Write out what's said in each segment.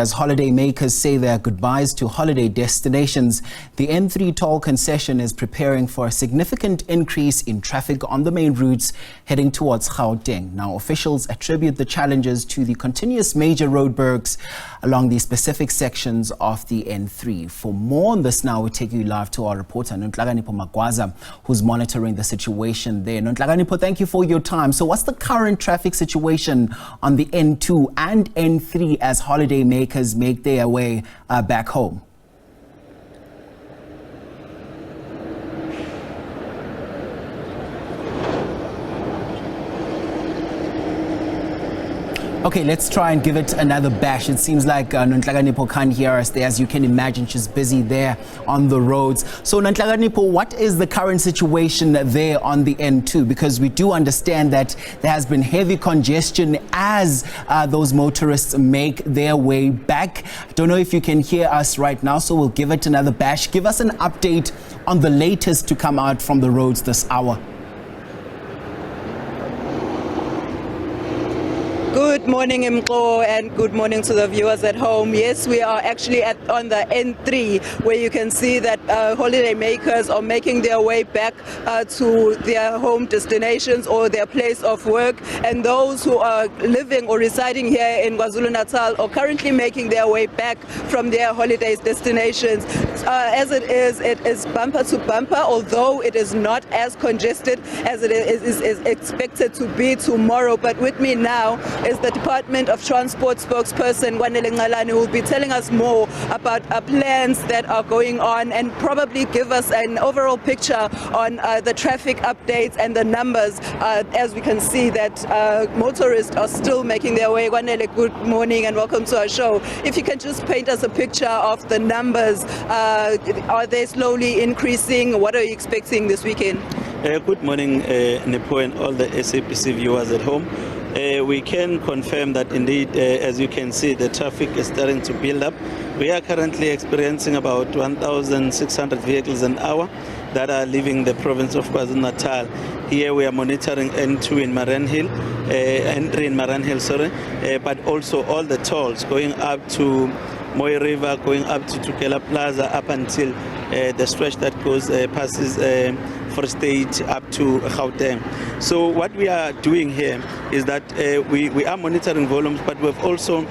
as holidaymakers say their goodbyes to holiday destinations, the N3 toll concession is preparing for a significant increase in traffic on the main routes heading towards Gauteng. Now, officials attribute the challenges to the continuous major roadworks along the specific sections of the N3. For more on this now, we take you live to our reporter, Nonhlakanipho Magwaza, who's monitoring the situation there. Nonhlakanipho, thank you for your time. So what's the current traffic situation on the N2 and N3 as holidaymakers make their way back home? Okay, let's try and give it another bash. It seems like Nonhlakanipho can't hear us there. As you can imagine, she's busy there on the roads. So Nonhlakanipho, what is the current situation there on the N2? Because we do understand that there has been heavy congestion as those motorists make their way back. I don't know if you can hear us right now, so we'll give it another bash. Give us an update on the latest to come out from the roads this hour. Good morning, Imko, and good morning to the viewers at home. Yes, we are actually on the N3, where you can see that holidaymakers are making their way back to their home destinations or their place of work, and those who are living or residing here in KwaZulu-Natal are currently making their way back from their holiday destinations. As it is bumper to bumper, although it is not as congested as it is expected to be tomorrow. But with me now is the Department of Transport spokesperson, who will be telling us more about plans that are going on and probably give us an overall picture on the traffic updates and the numbers. As we can see that motorists are still making their way. Good morning and welcome to our show. If you can just paint us a picture of the numbers, are they slowly increasing? What are you expecting this weekend? Good morning, Nepo, and all the SABC viewers at home. We can confirm that indeed, as you can see, the traffic is starting to build up. We are currently experiencing about 1,600 vehicles an hour that are leaving the province of KwaZulu-Natal. Here we are monitoring N2 in Maranhill, N3 in Maranhill, sorry, but also all the tolls going up to Moy River, going up to Tukela Plaza, up until the stretch that goes passes First State up to Gauteng. So what we are doing here is that we are monitoring volumes, but we're also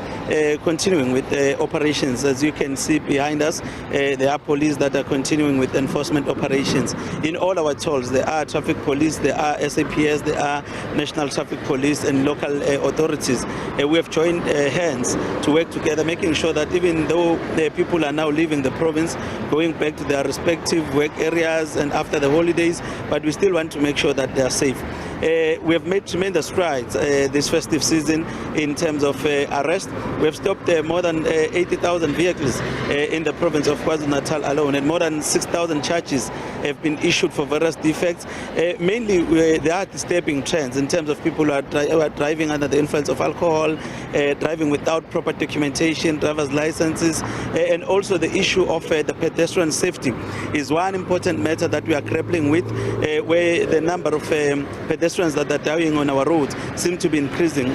continuing with operations. As you can see behind us, there are police that are continuing with enforcement operations. In all our tolls, there are traffic police, there are SAPS, there are National Traffic Police and local authorities. We have joined hands to work together, making sure that even though the people are now leaving the province, going back to their respective work areas and after the holidays, but we still want to make sure that they are safe. We have made tremendous strides this festive season in terms of arrest. We have stopped more than 80,000 vehicles in the province of KwaZulu-Natal alone, and more than 6,000 charges have been issued for various defects. Mainly, there are disturbing trends in terms of people who are driving under the influence of alcohol, driving without proper documentation, driver's licenses, and also the issue of the pedestrian safety is one important matter that we are grappling with, where the number of pedestrians that are dying on our roads seem to be increasing,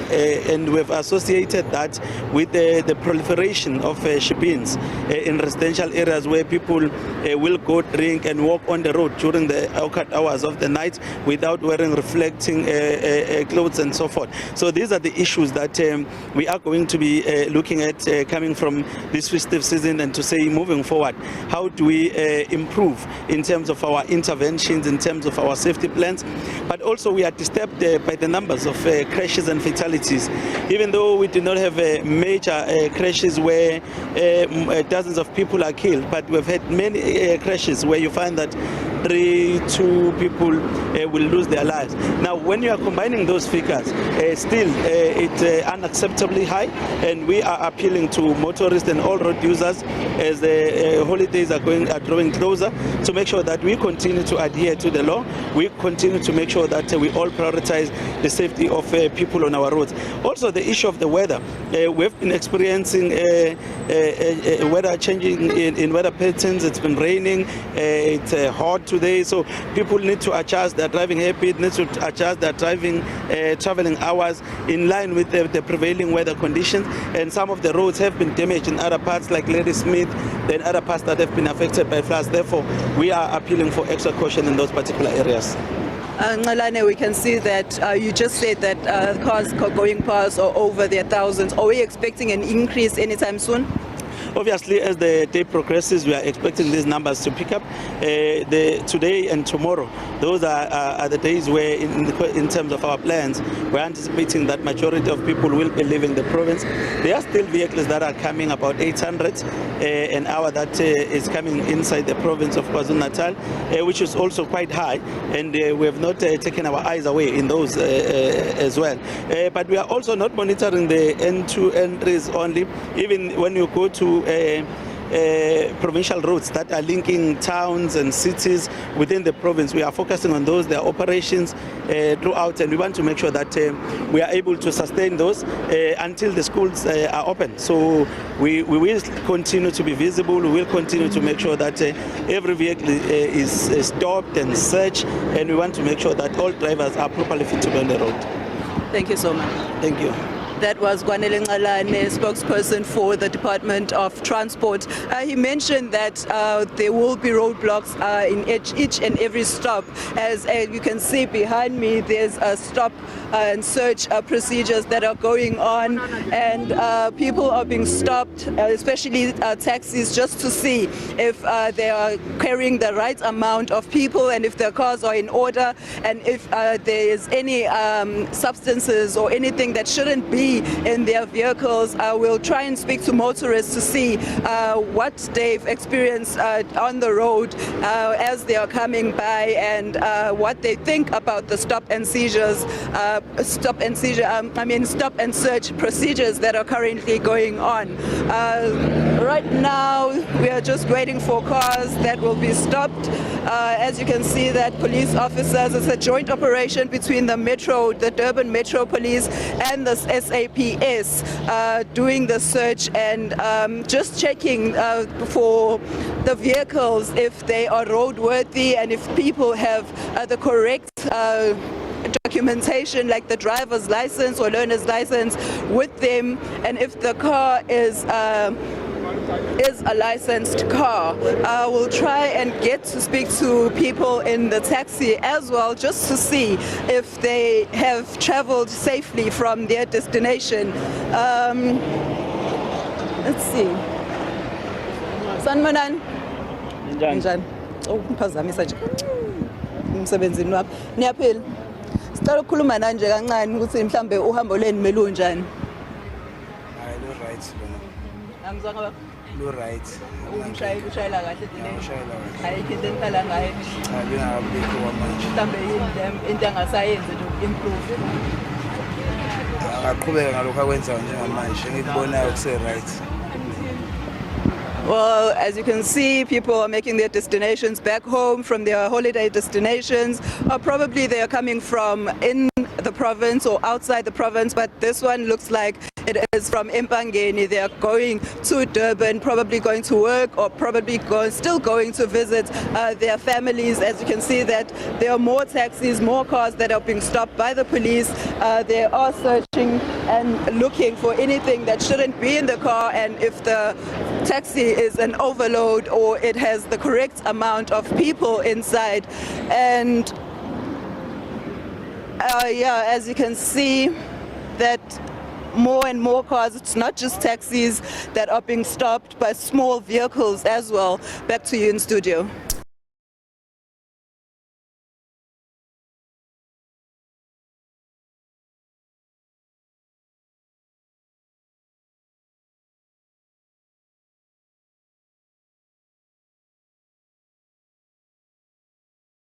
and we've associated that with the proliferation of shebeens in residential areas where people will go drink and walk on the road during the awkward hours of the night without wearing reflecting clothes and so forth. So these are the issues that we are going to be looking at coming from this festive season, and to say moving forward, how do we improve in terms of our interventions, in terms of our safety plans, but also we are disturbed by the numbers of crashes and fatalities. Even though we do not have major crashes where dozens of people are killed, but we've had many crashes where you find that 2 people will lose their lives. Now, when you are combining those figures, still it's unacceptably high, and we are appealing to motorists and all road users as the holidays are drawing closer, to make sure that we continue to adhere to the law. We continue to make sure that we all prioritize the safety of people on our roads. Also, the issue of the weather. We've been experiencing weather changing in weather patterns. It's been raining, it's hot today, so people need to adjust their driving habit, need to adjust their traveling hours in line with the prevailing weather conditions. And some of the roads have been damaged in other parts like Ladysmith, then other parts that have been affected by floods. Therefore, we are appealing for extra caution in those particular areas. Ngalane, we can see that you just said that cars going past or over their thousands. Are we expecting an increase anytime soon? Obviously, as the day progresses, we are expecting these numbers to pick up. Today and tomorrow, those are the days where, in terms of our plans, we're anticipating that majority of people will be leaving the province. There are still vehicles that are coming, about 800 an hour, that is coming inside the province of KwaZulu-Natal, which is also quite high, and we have not taken our eyes away in those as well. But we are also not monitoring the N2 entries only. Even when you go to provincial roads that are linking towns and cities within the province, we are focusing on those, their operations throughout, and we want to make sure that we are able to sustain those until the schools are open. So we will continue to be visible. We will continue to make sure that every vehicle is stopped and searched, and we want to make sure that all drivers are properly fit to be on the road. Thank you so much. Thank you. That was Gwanele Ngalane, spokesperson for the Department of Transport. He mentioned that there will be roadblocks in each and every stop. As you can see behind me, there's a stop and search procedures that are going on, and people are being stopped, especially taxis, just to see if they are carrying the right amount of people and if their cars are in order, and if there is any substances or anything that shouldn't be in their vehicles. We'll try and speak to motorists to see what they've experienced on the road as they are coming by, and what they think about the stop and search procedures that are currently going on. Right now, we are just waiting for cars that will be stopped. As you can see, that police officers, it's a joint operation between the Durban Metro Police and the SAPS, doing the search and just checking for the vehicles if they are roadworthy and if people have the correct documentation, like the driver's license or learner's license with them, and if the car is a licensed car. We'll try and get to speak to people in the taxi as well, just to see if they have traveled safely from their destination. Let's see. Sanmanan. Njani? Oh, ngiphazamisa nje. Umsebenzini wakho. Niyaphila. Sicela ukukhuluma nanje kancane ukuthi mhlambe uhambo lweni mele unjani. Hayi lo right lona. Angizwanga ba. Lo right. Ushayela kahle endleleni. Ushayela kahle. Hayi into engiqala ngayo. Cha ngingabikho kwamanje. Mhlambe yini into angasayenzi nje uku-improve. Angaqhubeka ngalokho akwenzayo njengamanje ngikubonayo kuse right. Well, as you can see, people are making their destinations back home from their holiday destinations, or probably they are coming from in the province or outside the province, but this one looks like it is from Empangeni. They are going to Durban, probably going to work, or probably still going to visit their families. As you can see, that there are more taxis, more cars that are being stopped by the police. They are searching and looking for anything that shouldn't be in the car, and if the taxi is an overload or it has the correct amount of people inside. And yeah, as you can see, that more and more cars, it's not just taxis that are being stopped, but small vehicles as well. Back to you in studio.